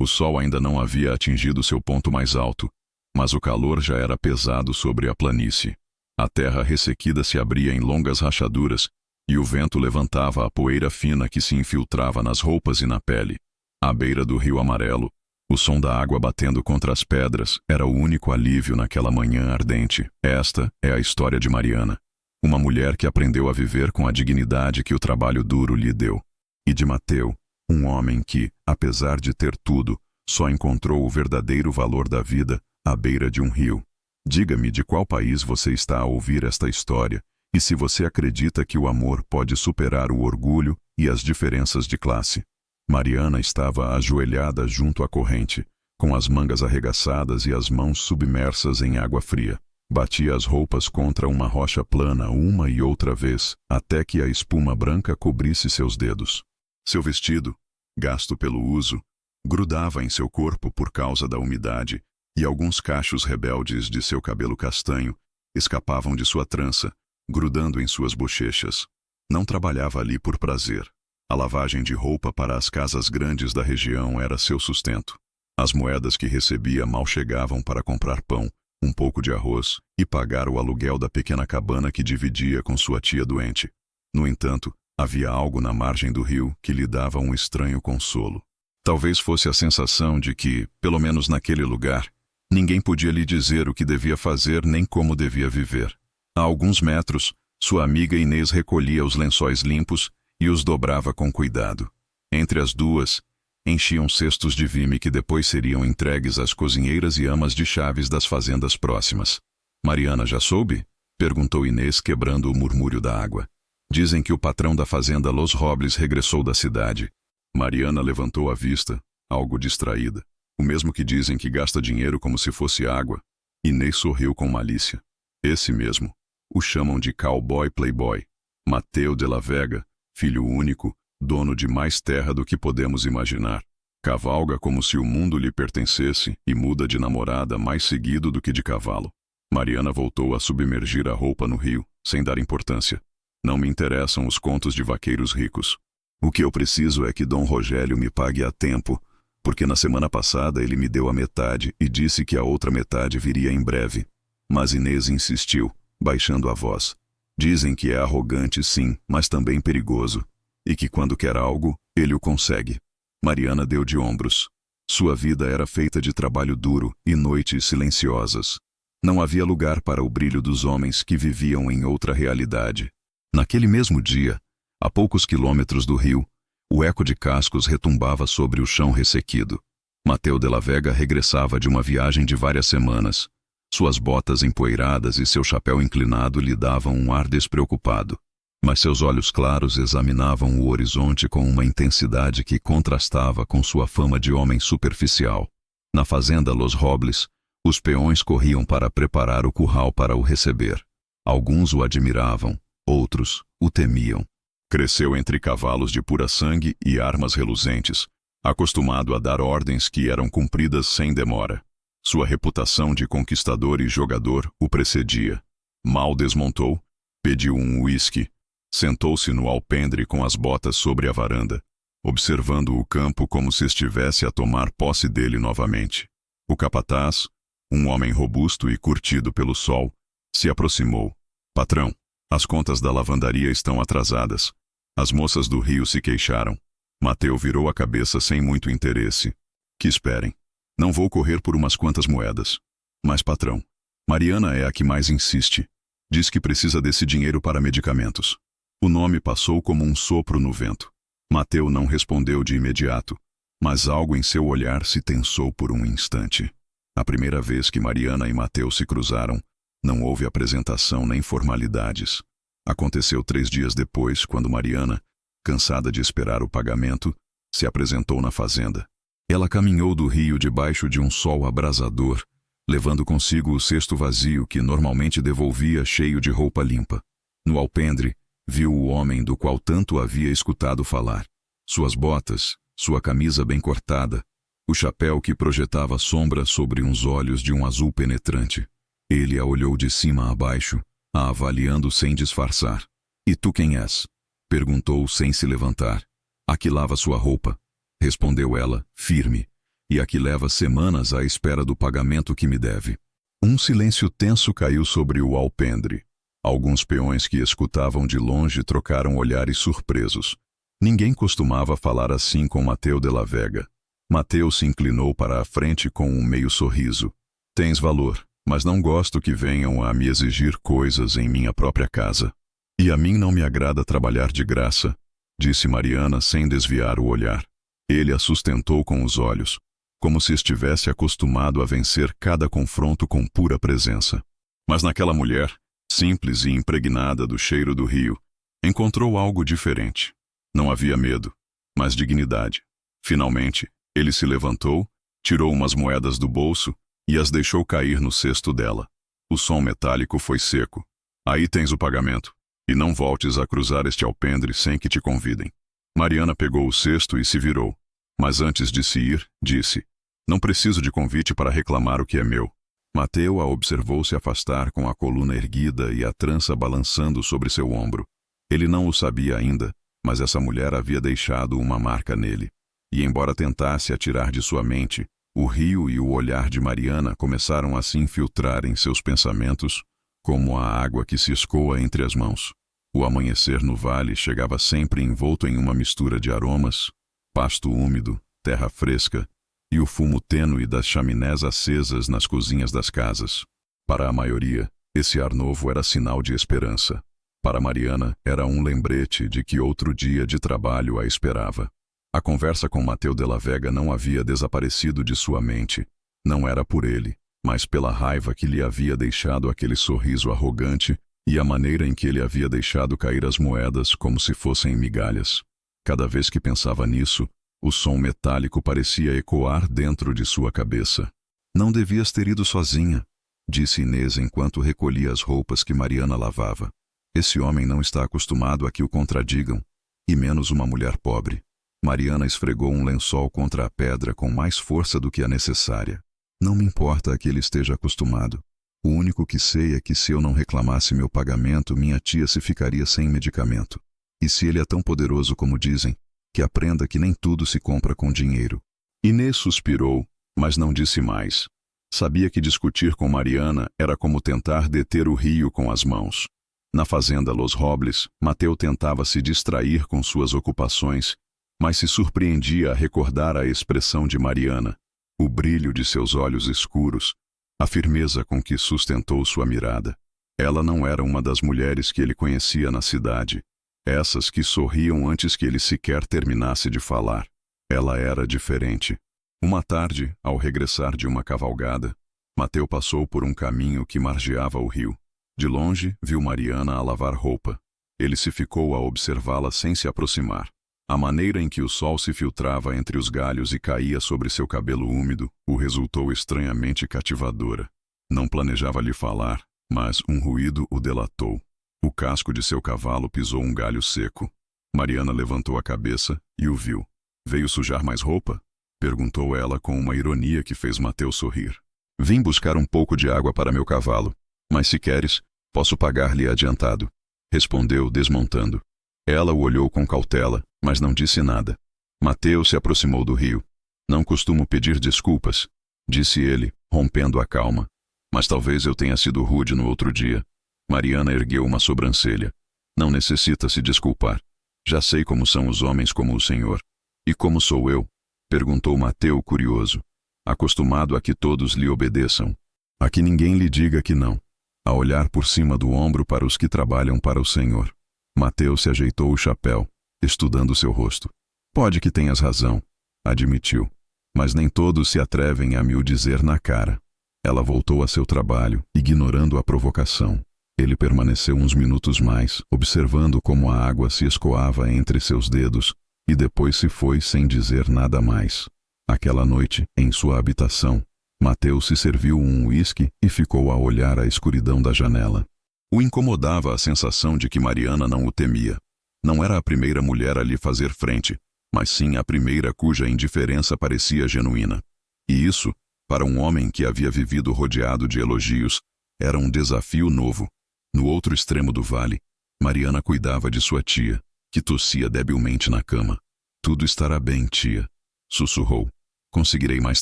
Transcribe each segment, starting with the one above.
O sol ainda não havia atingido seu ponto mais alto, mas o calor já era pesado sobre a planície. A terra ressequida se abria em longas rachaduras, e o vento levantava a poeira fina que se infiltrava nas roupas e na pele. À beira do rio amarelo, o som da água batendo contra as pedras era o único alívio naquela manhã ardente. Esta é a história de Mariana, uma mulher que aprendeu a viver com a dignidade que o trabalho duro lhe deu. E de Mateu, um homem que, apesar de ter tudo, só encontrou o verdadeiro valor da vida à beira de um rio. Diga-me de qual país você está a ouvir esta história e se você acredita que o amor pode superar o orgulho e as diferenças de classe. Mariana estava ajoelhada junto à corrente, com as mangas arregaçadas e as mãos submersas em água fria. Batia as roupas contra uma rocha plana uma e outra vez, até que a espuma branca cobrisse seus dedos. Seu vestido, gasto pelo uso, grudava em seu corpo por causa da umidade, e alguns cachos rebeldes de seu cabelo castanho escapavam de sua trança, grudando em suas bochechas. Não trabalhava ali por prazer. A lavagem de roupa para as casas grandes da região era seu sustento. As moedas que recebia mal chegavam para comprar pão, um pouco de arroz e pagar o aluguel da pequena cabana que dividia com sua tia doente. No entanto, havia algo na margem do rio que lhe dava um estranho consolo. Talvez fosse a sensação de que, pelo menos naquele lugar, ninguém podia lhe dizer o que devia fazer nem como devia viver. A alguns metros, sua amiga Inês recolhia os lençóis limpos e os dobrava com cuidado. Entre as duas, enchiam cestos de vime que depois seriam entregues às cozinheiras e amas de chaves das fazendas próximas. Mariana já soube? Perguntou Inês, quebrando o murmúrio da água. Dizem que o patrão da fazenda Los Robles regressou da cidade. Mariana levantou a vista, algo distraída. O mesmo que dizem que gasta dinheiro como se fosse água. Inês sorriu com malícia. Esse mesmo. O chamam de cowboy playboy. Mateu de la Vega, filho único, dono de mais terra do que podemos imaginar. Cavalga como se o mundo lhe pertencesse e muda de namorada mais seguido do que de cavalo. Mariana voltou a submergir a roupa no rio, sem dar importância. Não me interessam os contos de vaqueiros ricos. O que eu preciso é que Dom Rogério me pague a tempo, porque na semana passada ele me deu a metade e disse que a outra metade viria em breve. Mas Inês insistiu, baixando a voz. Dizem que é arrogante, sim, mas também perigoso, e que quando quer algo, ele o consegue. Mariana deu de ombros. Sua vida era feita de trabalho duro e noites silenciosas. Não havia lugar para o brilho dos homens que viviam em outra realidade. Naquele mesmo dia, a poucos quilômetros do rio, o eco de cascos retumbava sobre o chão ressequido. Mateu de la Vega regressava de uma viagem de várias semanas. Suas botas empoeiradas e seu chapéu inclinado lhe davam um ar despreocupado. Mas seus olhos claros examinavam o horizonte com uma intensidade que contrastava com sua fama de homem superficial. Na fazenda Los Robles, os peões corriam para preparar o curral para o receber. Alguns o admiravam, outros o temiam. Cresceu entre cavalos de pura sangue e armas reluzentes, acostumado a dar ordens que eram cumpridas sem demora. Sua reputação de conquistador e jogador o precedia. Mal desmontou, pediu um uísque, sentou-se no alpendre com as botas sobre a varanda, observando o campo como se estivesse a tomar posse dele novamente. O capataz, um homem robusto e curtido pelo sol, se aproximou. Patrão, as contas da lavandaria estão atrasadas. As moças do rio se queixaram. Mateu virou a cabeça sem muito interesse. Que esperem. Não vou correr por umas quantas moedas. Mas, patrão, Mariana é a que mais insiste. Diz que precisa desse dinheiro para medicamentos. O nome passou como um sopro no vento. Mateu não respondeu de imediato, mas algo em seu olhar se tensou por um instante. A primeira vez que Mariana e Mateu se cruzaram, não houve apresentação nem formalidades. Aconteceu 3 dias depois, quando Mariana, cansada de esperar o pagamento, se apresentou na fazenda. Ela caminhou do rio debaixo de um sol abrasador, levando consigo o cesto vazio que normalmente devolvia cheio de roupa limpa. No alpendre, viu o homem do qual tanto havia escutado falar. Suas botas, sua camisa bem cortada, o chapéu que projetava sombra sobre uns olhos de um azul penetrante. Ele a olhou de cima a baixo, a avaliando sem disfarçar. E tu quem és? Perguntou sem se levantar. A que lava sua roupa? Respondeu ela, firme. E aqui leva semanas à espera do pagamento que me deve. Um silêncio tenso caiu sobre o alpendre. Alguns peões que escutavam de longe trocaram olhares surpresos. Ninguém costumava falar assim com Mateu de la Vega. Mateu se inclinou para a frente com um meio sorriso. Tens valor, mas não gosto que venham a me exigir coisas em minha própria casa. E a mim não me agrada trabalhar de graça, disse Mariana sem desviar o olhar. Ele a sustentou com os olhos, como se estivesse acostumado a vencer cada confronto com pura presença. Mas naquela mulher, simples e impregnada do cheiro do rio, encontrou algo diferente. Não havia medo, mas dignidade. Finalmente, ele se levantou, tirou umas moedas do bolso e as deixou cair no cesto dela. O som metálico foi seco. Aí tens o pagamento. E não voltes a cruzar este alpendre sem que te convidem. Mariana pegou o cesto e se virou. Mas antes de se ir, disse: Não preciso de convite para reclamar o que é meu. Mateu a observou se afastar com a coluna erguida e a trança balançando sobre seu ombro. Ele não o sabia ainda, mas essa mulher havia deixado uma marca nele. E embora tentasse a tirar de sua mente, o rio e o olhar de Mariana começaram a se infiltrar em seus pensamentos, como a água que se escoa entre as mãos. O amanhecer no vale chegava sempre envolto em uma mistura de aromas, pasto úmido, terra fresca e o fumo tênue das chaminés acesas nas cozinhas das casas. Para a maioria, esse ar novo era sinal de esperança. Para Mariana, era um lembrete de que outro dia de trabalho a esperava. A conversa com Mateu de la Vega não havia desaparecido de sua mente. Não era por ele, mas pela raiva que lhe havia deixado aquele sorriso arrogante e a maneira em que ele havia deixado cair as moedas como se fossem migalhas. Cada vez que pensava nisso, o som metálico parecia ecoar dentro de sua cabeça. Não devias ter ido sozinha, disse Inês enquanto recolhia as roupas que Mariana lavava. Esse homem não está acostumado a que o contradigam, e menos uma mulher pobre. Mariana esfregou um lençol contra a pedra com mais força do que a necessária. Não me importa que ele esteja acostumado. O único que sei é que se eu não reclamasse meu pagamento, minha tia se ficaria sem medicamento. E se ele é tão poderoso como dizem, que aprenda que nem tudo se compra com dinheiro. Inês suspirou, mas não disse mais. Sabia que discutir com Mariana era como tentar deter o rio com as mãos. Na fazenda Los Robles, Mateu tentava se distrair com suas ocupações, mas se surpreendia a recordar a expressão de Mariana, o brilho de seus olhos escuros, a firmeza com que sustentou sua mirada. Ela não era uma das mulheres que ele conhecia na cidade, essas que sorriam antes que ele sequer terminasse de falar. Ela era diferente. Uma tarde, ao regressar de uma cavalgada, Mateu passou por um caminho que margeava o rio. De longe, viu Mariana a lavar roupa. Ele se ficou a observá-la sem se aproximar. A maneira em que o sol se filtrava entre os galhos e caía sobre seu cabelo úmido o resultou estranhamente cativadora. Não planejava lhe falar, mas um ruído o delatou. O casco de seu cavalo pisou um galho seco. Mariana levantou a cabeça e o viu. Veio sujar mais roupa? Perguntou ela com uma ironia que fez Mateu sorrir. Vim buscar um pouco de água para meu cavalo, mas se queres, posso pagar-lhe adiantado, respondeu desmontando. Ela o olhou com cautela, mas não disse nada. Mateu se aproximou do rio. Não costumo pedir desculpas, disse ele, rompendo a calma. Mas talvez eu tenha sido rude no outro dia. Mariana ergueu uma sobrancelha. Não necessita se desculpar. Já sei como são os homens como o senhor. E como sou eu? Perguntou Mateu curioso. Acostumado a que todos lhe obedeçam. A que ninguém lhe diga que não. A olhar por cima do ombro para os que trabalham para o senhor. Mateu se ajeitou o chapéu, estudando seu rosto. Pode que tenhas razão, admitiu. Mas nem todos se atrevem a me o dizer na cara. Ela voltou a seu trabalho, ignorando a provocação. Ele permaneceu uns minutos mais, observando como a água se escoava entre seus dedos, e depois se foi sem dizer nada mais. Aquela noite, em sua habitação, Mateu se serviu um uísque e ficou a olhar a escuridão da janela. O incomodava a sensação de que Mariana não o temia. Não era a primeira mulher a lhe fazer frente, mas sim a primeira cuja indiferença parecia genuína. E isso, para um homem que havia vivido rodeado de elogios, era um desafio novo. No outro extremo do vale, Mariana cuidava de sua tia, que tossia debilmente na cama. Tudo estará bem, tia, sussurrou. Conseguirei mais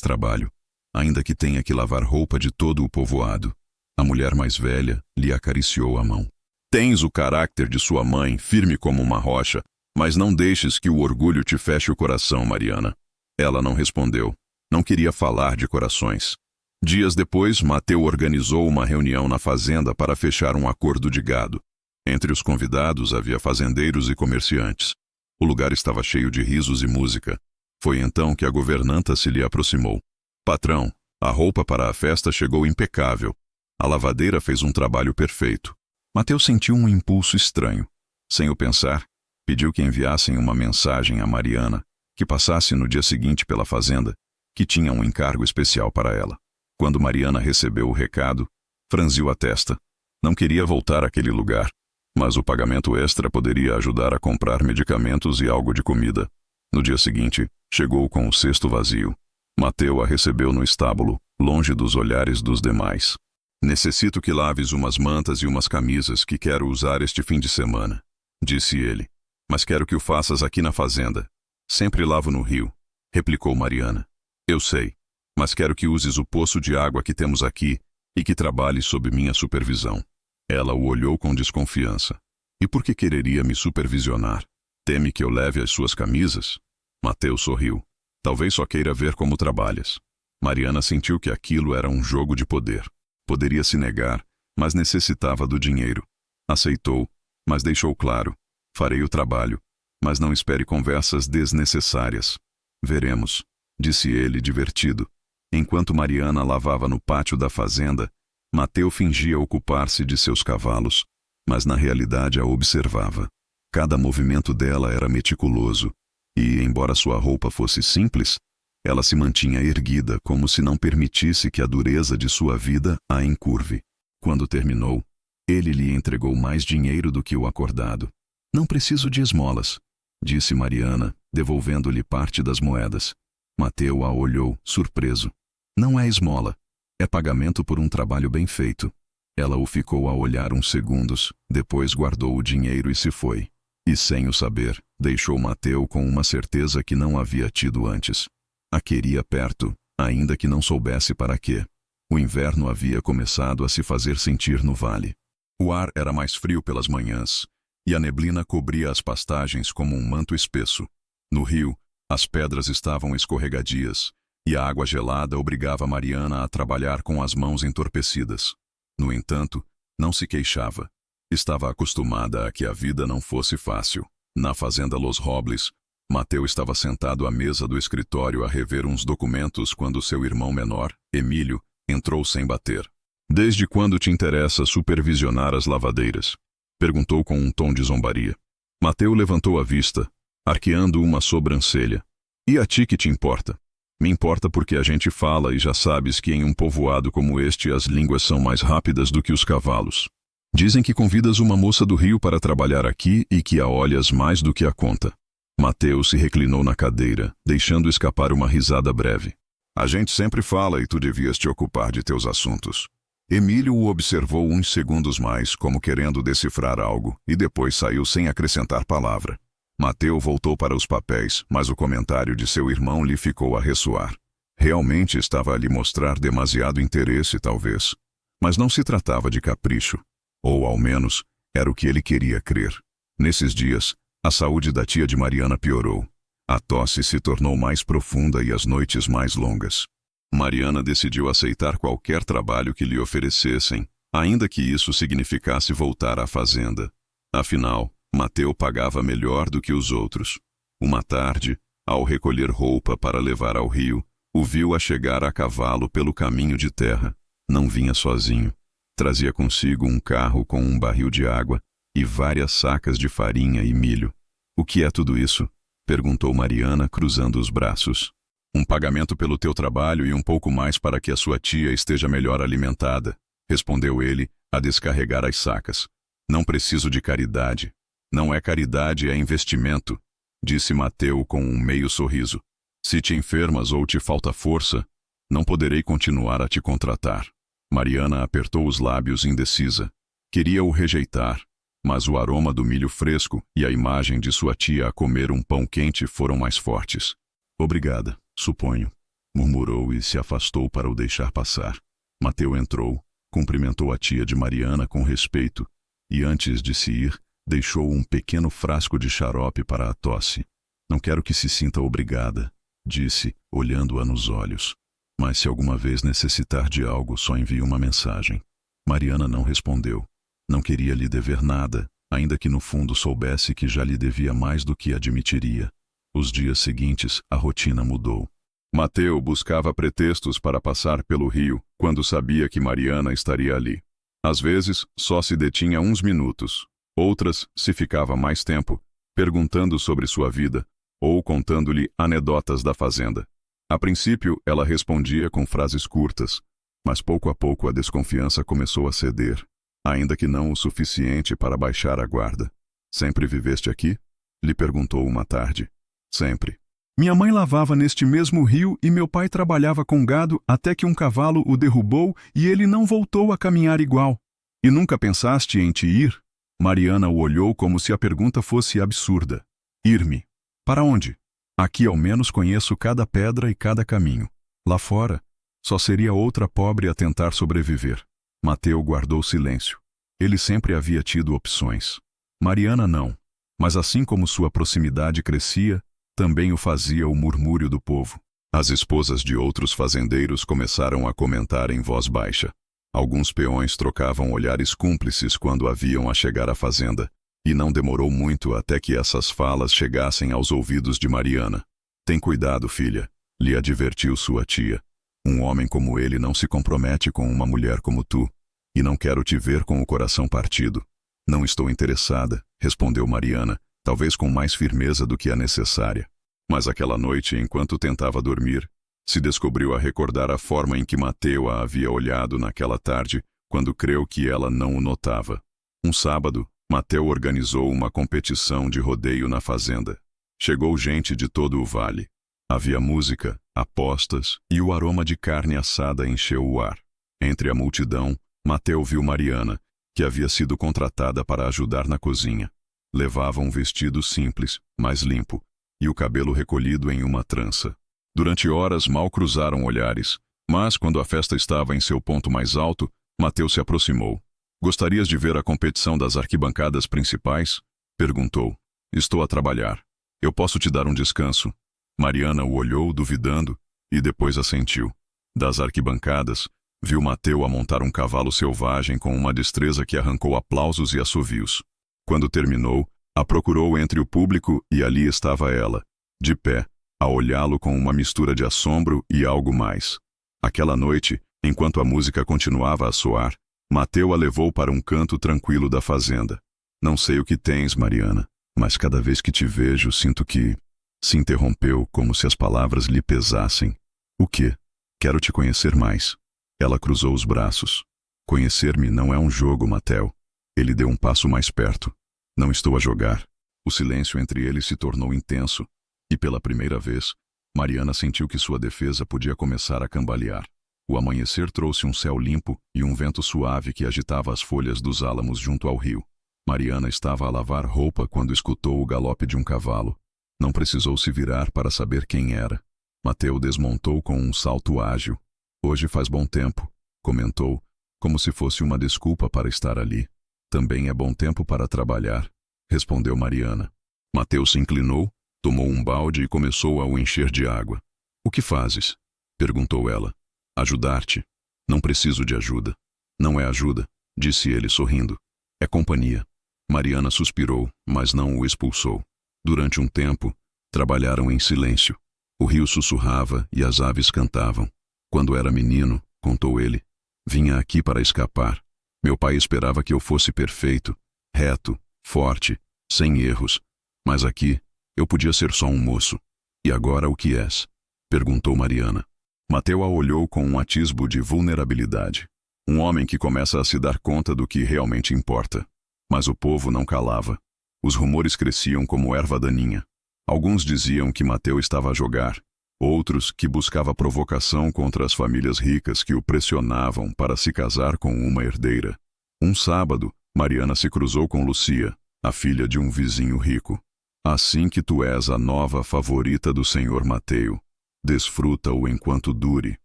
trabalho, ainda que tenha que lavar roupa de todo o povoado. A mulher mais velha lhe acariciou a mão. Tens o caráter de sua mãe, firme como uma rocha, mas não deixes que o orgulho te feche o coração, Mariana. Ela não respondeu. Não queria falar de corações. Dias depois, Mateu organizou uma reunião na fazenda para fechar um acordo de gado. Entre os convidados havia fazendeiros e comerciantes. O lugar estava cheio de risos e música. Foi então que a governanta se lhe aproximou. Patrão, a roupa para a festa chegou impecável. A lavadeira fez um trabalho perfeito. Mateu sentiu um impulso estranho. Sem o pensar, pediu que enviassem uma mensagem a Mariana, que passasse no dia seguinte pela fazenda, que tinha um encargo especial para ela. Quando Mariana recebeu o recado, franziu a testa. Não queria voltar àquele lugar, mas o pagamento extra poderia ajudar a comprar medicamentos e algo de comida. No dia seguinte, chegou com o cesto vazio. Mateu a recebeu no estábulo, longe dos olhares dos demais. Necessito que laves umas mantas e umas camisas que quero usar este fim de semana, disse ele. Mas quero que o faças aqui na fazenda. Sempre lavo no rio, replicou Mariana. Eu sei, mas quero que uses o poço de água que temos aqui e que trabalhes sob minha supervisão. Ela o olhou com desconfiança. E por que quereria me supervisionar? Teme que eu leve as suas camisas? Mateu sorriu. Talvez só queira ver como trabalhas. Mariana sentiu que aquilo era um jogo de poder. Poderia se negar, mas necessitava do dinheiro. Aceitou, mas deixou claro. Farei o trabalho, mas não espere conversas desnecessárias. Veremos, disse ele, divertido. Enquanto Mariana lavava no pátio da fazenda, Mateu fingia ocupar-se de seus cavalos, mas na realidade a observava. Cada movimento dela era meticuloso, e, embora sua roupa fosse simples, ela se mantinha erguida como se não permitisse que a dureza de sua vida a encurve. Quando terminou, ele lhe entregou mais dinheiro do que o acordado. Não preciso de esmolas, disse Mariana, devolvendo-lhe parte das moedas. Mateu a olhou, surpreso. Não é esmola. É pagamento por um trabalho bem feito. Ela o ficou a olhar uns segundos, depois guardou o dinheiro e se foi. E sem o saber, deixou Mateu com uma certeza que não havia tido antes. A queria perto, ainda que não soubesse para quê. O inverno havia começado a se fazer sentir no vale. O ar era mais frio pelas manhãs, e a neblina cobria as pastagens como um manto espesso. No rio, as pedras estavam escorregadias, e a água gelada obrigava Mariana a trabalhar com as mãos entorpecidas. No entanto, não se queixava. Estava acostumada a que a vida não fosse fácil. Na fazenda Los Robles, Mateu estava sentado à mesa do escritório a rever uns documentos quando seu irmão menor, Emílio, entrou sem bater. Desde quando te interessa supervisionar as lavadeiras? Perguntou com um tom de zombaria. Mateu levantou a vista, arqueando uma sobrancelha. E a ti que te importa? Me importa porque a gente fala e já sabes que em um povoado como este as línguas são mais rápidas do que os cavalos. Dizem que convidas uma moça do rio para trabalhar aqui e que a olhas mais do que a conta. Mateu se reclinou na cadeira, deixando escapar uma risada breve. A gente sempre fala e tu devias te ocupar de teus assuntos. Emílio o observou uns segundos mais, como querendo decifrar algo, e depois saiu sem acrescentar palavra. Mateu voltou para os papéis, mas o comentário de seu irmão lhe ficou a ressoar. Realmente estava a lhe mostrar demasiado interesse, talvez. Mas não se tratava de capricho. Ou, ao menos, era o que ele queria crer. Nesses dias, a saúde da tia de Mariana piorou. A tosse se tornou mais profunda e as noites mais longas. Mariana decidiu aceitar qualquer trabalho que lhe oferecessem, ainda que isso significasse voltar à fazenda. Afinal, Mateu pagava melhor do que os outros. Uma tarde, ao recolher roupa para levar ao rio, o viu a chegar a cavalo pelo caminho de terra. Não vinha sozinho. Trazia consigo um carro com um barril de água e várias sacas de farinha e milho. O que é tudo isso? Perguntou Mariana, cruzando os braços. Um pagamento pelo teu trabalho e um pouco mais para que a sua tia esteja melhor alimentada, respondeu ele, a descarregar as sacas. Não preciso de caridade. Não é caridade, é investimento, disse Mateu com um meio sorriso. Se te enfermas ou te falta força, não poderei continuar a te contratar. Mariana apertou os lábios indecisa. Queria o rejeitar, mas o aroma do milho fresco e a imagem de sua tia a comer um pão quente foram mais fortes. Obrigada, suponho. murmurou e se afastou para o deixar passar. Mateu entrou, cumprimentou a tia de Mariana com respeito e, antes de se ir, deixou um pequeno frasco de xarope para a tosse. Não quero que se sinta obrigada, disse, olhando-a nos olhos. Mas se alguma vez necessitar de algo, só envie uma mensagem. Mariana não respondeu. Não queria lhe dever nada, ainda que no fundo soubesse que já lhe devia mais do que admitiria. Os dias seguintes, a rotina mudou. Mateu buscava pretextos para passar pelo rio quando sabia que Mariana estaria ali. Às vezes, só se detinha uns minutos. Outras, se ficava mais tempo, perguntando sobre sua vida ou contando-lhe anedotas da fazenda. A princípio, ela respondia com frases curtas, mas pouco a pouco a desconfiança começou a ceder, ainda que não o suficiente para baixar a guarda. Sempre viveste aqui? Lhe perguntou uma tarde. Sempre. Minha mãe lavava neste mesmo rio e meu pai trabalhava com gado até que um cavalo o derrubou e ele não voltou a caminhar igual. E nunca pensaste em te ir? Mariana o olhou como se a pergunta fosse absurda. Ir-me? Para onde? Aqui ao menos conheço cada pedra e cada caminho. Lá fora, só seria outra pobre a tentar sobreviver. Mateu guardou silêncio. Ele sempre havia tido opções. Mariana não. Mas assim como sua proximidade crescia, também o fazia o murmúrio do povo. As esposas de outros fazendeiros começaram a comentar em voz baixa. Alguns peões trocavam olhares cúmplices quando a viam a chegar à fazenda, e não demorou muito até que essas falas chegassem aos ouvidos de Mariana. Tem cuidado, filha, lhe advertiu sua tia. Um homem como ele não se compromete com uma mulher como tu, e não quero te ver com o coração partido. Não estou interessada, respondeu Mariana, talvez com mais firmeza do que a necessária. Mas aquela noite, enquanto tentava dormir, se descobriu a recordar a forma em que Mateu a havia olhado naquela tarde, quando creu que ela não o notava. Um sábado, Mateu organizou uma competição de rodeio na fazenda. Chegou gente de todo o vale. Havia música, apostas e o aroma de carne assada encheu o ar. Entre a multidão, Mateu viu Mariana, que havia sido contratada para ajudar na cozinha. Levava um vestido simples, mas limpo, e o cabelo recolhido em uma trança. Durante horas mal cruzaram olhares, mas quando a festa estava em seu ponto mais alto, Mateu se aproximou. Gostarias de ver a competição das arquibancadas principais? Perguntou. Estou a trabalhar. Eu posso te dar um descanso? Mariana o olhou duvidando e depois assentiu. Das arquibancadas, viu Mateu a montar um cavalo selvagem com uma destreza que arrancou aplausos e assovios. Quando terminou, a procurou entre o público e ali estava ela, de pé, a olhá-lo com uma mistura de assombro e algo mais. Aquela noite, enquanto a música continuava a soar, Mateu a levou para um canto tranquilo da fazenda. Não sei o que tens, Mariana, mas cada vez que te vejo sinto que... Se interrompeu como se as palavras lhe pesassem. O quê? Quero te conhecer mais. Ela cruzou os braços. Conhecer-me não é um jogo, Mateu. Ele deu um passo mais perto. Não estou a jogar. O silêncio entre eles se tornou intenso, e pela primeira vez, Mariana sentiu que sua defesa podia começar a cambalear. O amanhecer trouxe um céu limpo e um vento suave que agitava as folhas dos álamos junto ao rio. Mariana estava a lavar roupa quando escutou o galope de um cavalo. Não precisou se virar para saber quem era. Mateu desmontou com um salto ágil. Hoje faz bom tempo, comentou, como se fosse uma desculpa para estar ali. Também é bom tempo para trabalhar, respondeu Mariana. Mateu se inclinou, tomou um balde e começou a o encher de água. O que fazes? Perguntou ela. Ajudar-te. Não preciso de ajuda. Não é ajuda, disse ele sorrindo. É companhia. Mariana suspirou, mas não o expulsou. Durante um tempo, trabalharam em silêncio. O rio sussurrava e as aves cantavam. Quando era menino, contou ele, vinha aqui para escapar. Meu pai esperava que eu fosse perfeito, reto, forte, sem erros. Mas aqui, eu podia ser só um moço. E agora o que és? Perguntou Mariana. Mateu a olhou com um atisbo de vulnerabilidade. Um homem que começa a se dar conta do que realmente importa. Mas o povo não calava. Os rumores cresciam como erva daninha. Alguns diziam que Mateu estava a jogar. Outros que buscava provocação contra as famílias ricas que o pressionavam para se casar com uma herdeira. Um sábado, Mariana se cruzou com Lucia, a filha de um vizinho rico. Assim que tu és a nova favorita do senhor Mateu. Desfruta-o enquanto dure.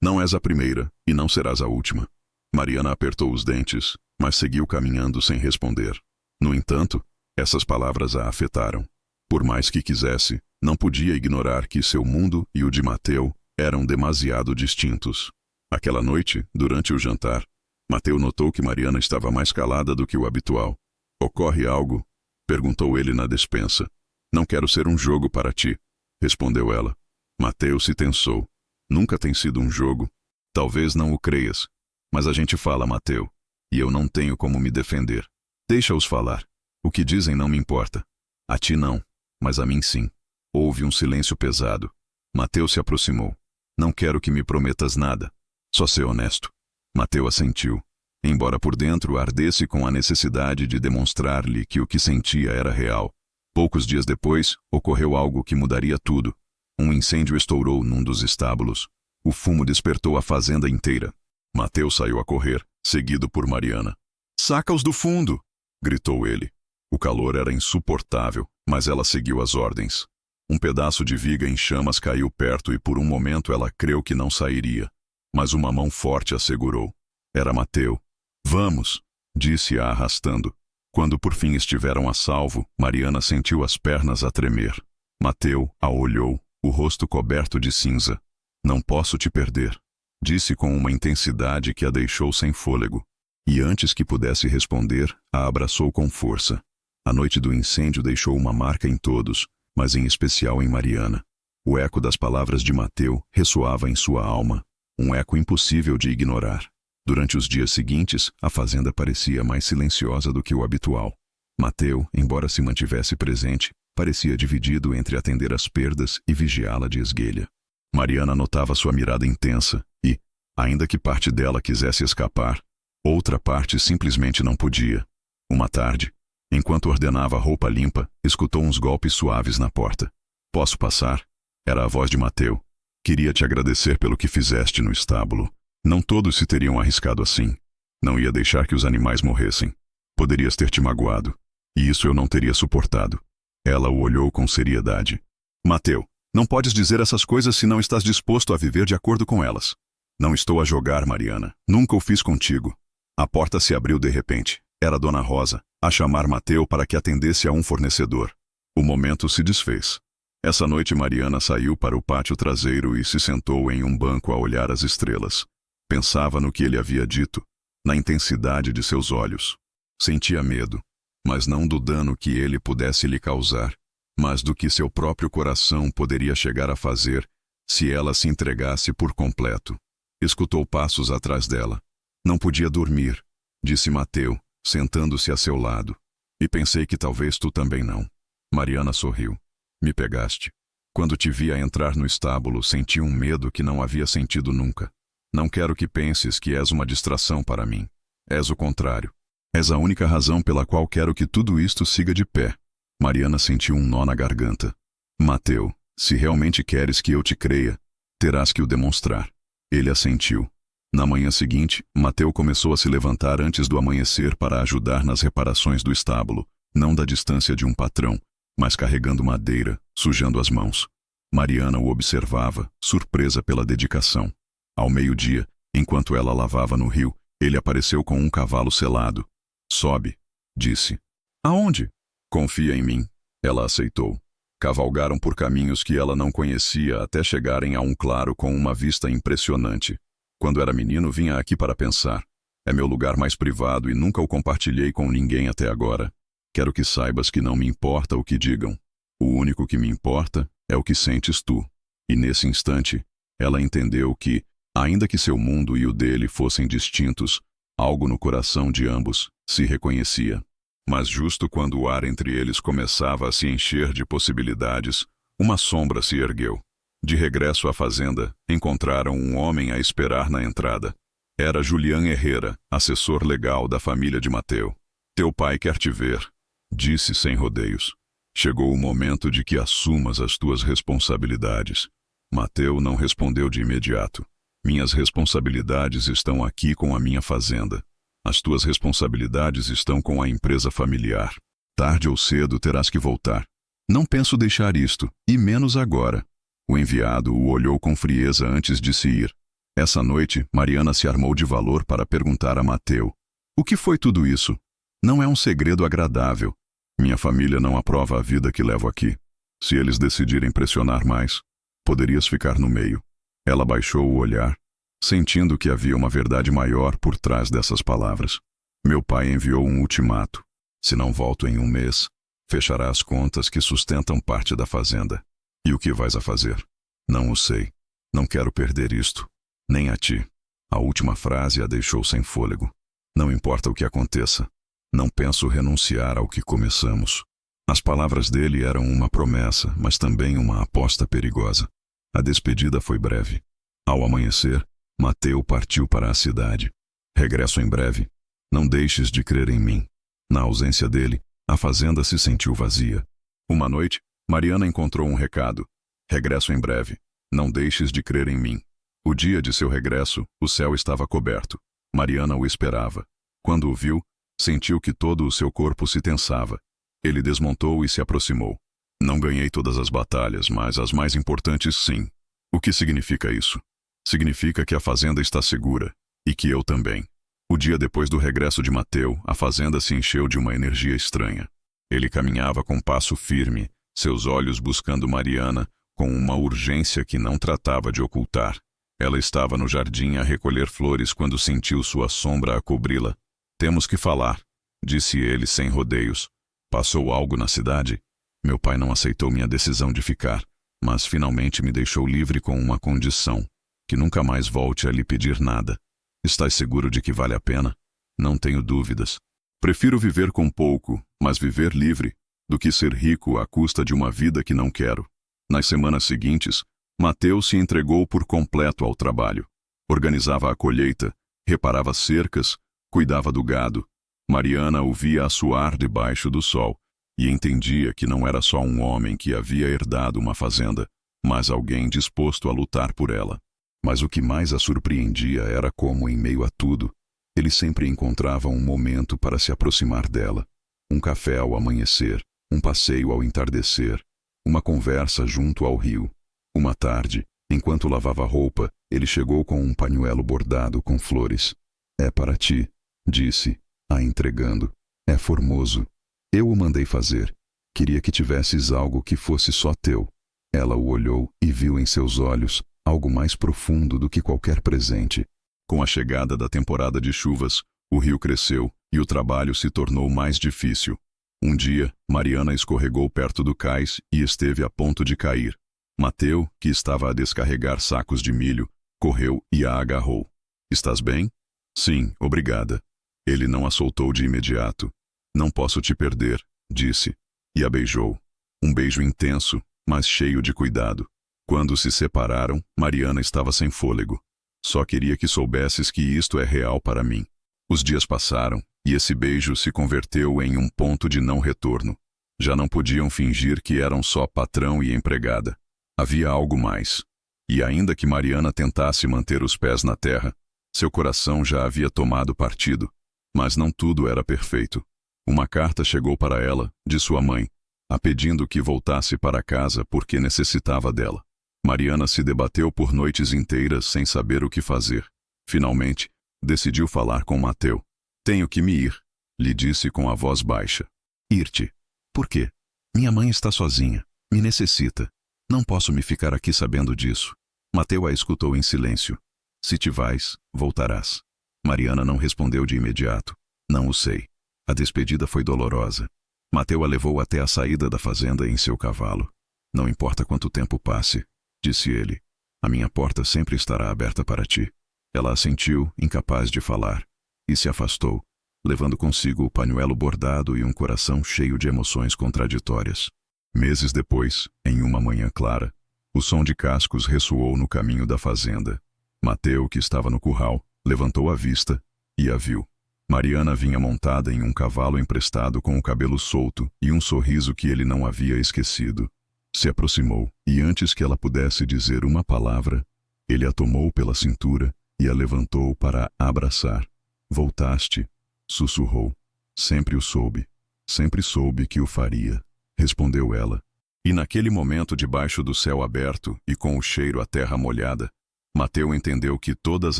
Não és a primeira, e não serás a última. Mariana apertou os dentes, mas seguiu caminhando sem responder. No entanto, essas palavras a afetaram. Por mais que quisesse, não podia ignorar que seu mundo e o de Mateu eram demasiado distintos. Aquela noite, durante o jantar, Mateu notou que Mariana estava mais calada do que o habitual. "Ocorre algo?" perguntou ele na despensa. "Não quero ser um jogo para ti", respondeu ela. Mateu se tensou. "Nunca tem sido um jogo. Talvez não o creias. Mas a gente fala, Mateu, e eu não tenho como me defender. Deixa-os falar. O que dizem não me importa. A ti não, mas a mim sim." Houve um silêncio pesado. Mateu se aproximou. "Não quero que me prometas nada. Só ser honesto." Mateu assentiu, embora por dentro ardesse com a necessidade de demonstrar-lhe que o que sentia era real. Poucos dias depois, ocorreu algo que mudaria tudo. Um incêndio estourou num dos estábulos. O fumo despertou a fazenda inteira. Mateu saiu a correr, seguido por Mariana. "Saca-os do fundo!" gritou ele. O calor era insuportável, mas ela seguiu as ordens. Um pedaço de viga em chamas caiu perto e por um momento ela creu que não sairia. Mas uma mão forte a segurou. Era Mateu. "Vamos!" disse-a arrastando. Quando por fim estiveram a salvo, Mariana sentiu as pernas a tremer. Mateu a olhou, o rosto coberto de cinza. "Não posso te perder", disse com uma intensidade que a deixou sem fôlego. E antes que pudesse responder, a abraçou com força. A noite do incêndio deixou uma marca em todos, mas em especial em Mariana. O eco das palavras de Mateu ressoava em sua alma, um eco impossível de ignorar. Durante os dias seguintes, a fazenda parecia mais silenciosa do que o habitual. Mateu, embora se mantivesse presente, parecia dividido entre atender às perdas e vigiá-la de esguelha. Mariana notava sua mirada intensa e, ainda que parte dela quisesse escapar, outra parte simplesmente não podia. Uma tarde, enquanto ordenava a roupa limpa, escutou uns golpes suaves na porta. "Posso passar?" Era a voz de Mateu. "Queria te agradecer pelo que fizeste no estábulo. Não todos se teriam arriscado assim. Não ia deixar que os animais morressem. Poderias ter te magoado. E isso eu não teria suportado." Ela o olhou com seriedade. "Mateu, não podes dizer essas coisas se não estás disposto a viver de acordo com elas." "Não estou a jogar, Mariana. Nunca o fiz contigo." A porta se abriu de repente. Era Dona Rosa, a chamar Mateu para que atendesse a um fornecedor. O momento se desfez. Essa noite Mariana saiu para o pátio traseiro e se sentou em um banco a olhar as estrelas. Pensava no que ele havia dito, na intensidade de seus olhos. Sentia medo, mas não do dano que ele pudesse lhe causar, mas do que seu próprio coração poderia chegar a fazer se ela se entregasse por completo. Escutou passos atrás dela. "Não podia dormir", disse Mateu, sentando-se a seu lado. "E pensei que talvez tu também não." Mariana sorriu. "Me pegaste. Quando te vi a entrar no estábulo, senti um medo que não havia sentido nunca. Não quero que penses que és uma distração para mim. És o contrário. És a única razão pela qual quero que tudo isto siga de pé." Mariana sentiu um nó na garganta. "Mateu, se realmente queres que eu te creia, terás que o demonstrar." Ele assentiu. Na manhã seguinte, Mateu começou a se levantar antes do amanhecer para ajudar nas reparações do estábulo, não da distância de um patrão, mas carregando madeira, sujando as mãos. Mariana o observava, surpresa pela dedicação. Ao meio-dia, enquanto ela lavava no rio, ele apareceu com um cavalo selado. "Sobe", disse. "Aonde?" "Confia em mim." Ela aceitou. Cavalgaram por caminhos que ela não conhecia até chegarem a um claro com uma vista impressionante. "Quando era menino, vinha aqui para pensar. É meu lugar mais privado e nunca o compartilhei com ninguém até agora. Quero que saibas que não me importa o que digam. O único que me importa é o que sentes tu." E nesse instante, ela entendeu que, ainda que seu mundo e o dele fossem distintos, algo no coração de ambos se reconhecia. Mas justo quando o ar entre eles começava a se encher de possibilidades, uma sombra se ergueu. De regresso à fazenda, encontraram um homem a esperar na entrada. Era Julián Herrera, assessor legal da família de Mateu. "Teu pai quer te ver", disse sem rodeios. "Chegou o momento de que assumas as tuas responsabilidades." Mateu não respondeu de imediato. "Minhas responsabilidades estão aqui com a minha fazenda. As tuas responsabilidades estão com a empresa familiar. Tarde ou cedo terás que voltar. Não penso deixar isto, e menos agora." O enviado o olhou com frieza antes de se ir. Essa noite, Mariana se armou de valor para perguntar a Mateu: o que foi tudo isso? Não é um segredo agradável. Minha família não aprova a vida que levo aqui. Se eles decidirem pressionar mais, poderias ficar no meio. Ela baixou o olhar, sentindo que havia uma verdade maior por trás dessas palavras. Meu pai enviou um ultimato. Se não volto em um mês, fechará as contas que sustentam parte da fazenda. E o que vais a fazer? Não o sei. Não quero perder isto. Nem a ti. A última frase a deixou sem fôlego. Não importa o que aconteça. Não penso renunciar ao que começamos. As palavras dele eram uma promessa, mas também uma aposta perigosa. A despedida foi breve. Ao amanhecer, Mateu partiu para a cidade. Regresso em breve. Não deixes de crer em mim. Na ausência dele, a fazenda se sentiu vazia. Uma noite, Mariana encontrou um recado. Regresso em breve. Não deixes de crer em mim. O dia de seu regresso, o céu estava coberto. Mariana o esperava. Quando o viu, sentiu que todo o seu corpo se tensava. Ele desmontou e se aproximou. Não ganhei todas as batalhas, mas as mais importantes sim. O que significa isso? Significa que a fazenda está segura, e que eu também. O dia depois do regresso de Mateu, a fazenda se encheu de uma energia estranha. Ele caminhava com passo firme, seus olhos buscando Mariana, com uma urgência que não tratava de ocultar. Ela estava no jardim a recolher flores quando sentiu sua sombra a cobri-la. Temos que falar, disse ele sem rodeios. Passou algo na cidade? Meu pai não aceitou minha decisão de ficar, mas finalmente me deixou livre com uma condição, que nunca mais volte a lhe pedir nada. Estás seguro de que vale a pena? Não tenho dúvidas. Prefiro viver com pouco, mas viver livre, do que ser rico à custa de uma vida que não quero. Nas semanas seguintes, Mateu se entregou por completo ao trabalho. Organizava a colheita, reparava cercas, cuidava do gado. Mariana o via a suar debaixo do sol e entendia que não era só um homem que havia herdado uma fazenda, mas alguém disposto a lutar por ela. Mas o que mais a surpreendia era como, em meio a tudo, ele sempre encontrava um momento para se aproximar dela. Um café ao amanhecer, um passeio ao entardecer, uma conversa junto ao rio. Uma tarde, enquanto lavava roupa, ele chegou com um pañuelo bordado com flores. É para ti, disse, a entregando. É formoso. Eu o mandei fazer. Queria que tivesses algo que fosse só teu. Ela o olhou e viu em seus olhos algo mais profundo do que qualquer presente. Com a chegada da temporada de chuvas, o rio cresceu e o trabalho se tornou mais difícil. Um dia, Mariana escorregou perto do cais e esteve a ponto de cair. Mateu, que estava a descarregar sacos de milho, correu e a agarrou. Estás bem? Sim, obrigada. Ele não a soltou de imediato. Não posso te perder, disse, e a beijou. Um beijo intenso, mas cheio de cuidado. Quando se separaram, Mariana estava sem fôlego. Só queria que soubesses que isto é real para mim. Os dias passaram, e esse beijo se converteu em um ponto de não retorno. Já não podiam fingir que eram só patrão e empregada. Havia algo mais. E ainda que Mariana tentasse manter os pés na terra, seu coração já havia tomado partido. Mas não tudo era perfeito. Uma carta chegou para ela, de sua mãe, a pedindo que voltasse para casa porque necessitava dela. Mariana se debateu por noites inteiras sem saber o que fazer. Finalmente, decidiu falar com Mateu. Tenho que me ir, lhe disse com a voz baixa. Ir-te? Por quê? Minha mãe está sozinha. Me necessita. Não posso me ficar aqui sabendo disso. Mateu a escutou em silêncio. Se te vais, voltarás. Mariana não respondeu de imediato. Não o sei. A despedida foi dolorosa. Mateu a levou até a saída da fazenda em seu cavalo. Não importa quanto tempo passe, disse ele. A minha porta sempre estará aberta para ti. Ela assentiu, incapaz de falar, e se afastou, levando consigo o pañuelo bordado e um coração cheio de emoções contraditórias. Meses depois, em uma manhã clara, o som de cascos ressoou no caminho da fazenda. Mateu, que estava no curral, levantou a vista e a viu. Mariana vinha montada em um cavalo emprestado com o cabelo solto e um sorriso que ele não havia esquecido. Se aproximou, e antes que ela pudesse dizer uma palavra, ele a tomou pela cintura e a levantou para a abraçar. Voltaste, sussurrou. Sempre o soube. Sempre soube que o faria, respondeu ela. E naquele momento, debaixo do céu aberto e com o cheiro à terra molhada, Mateu entendeu que todas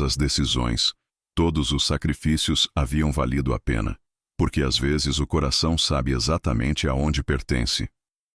as decisões, todos os sacrifícios haviam valido a pena, porque às vezes o coração sabe exatamente aonde pertence.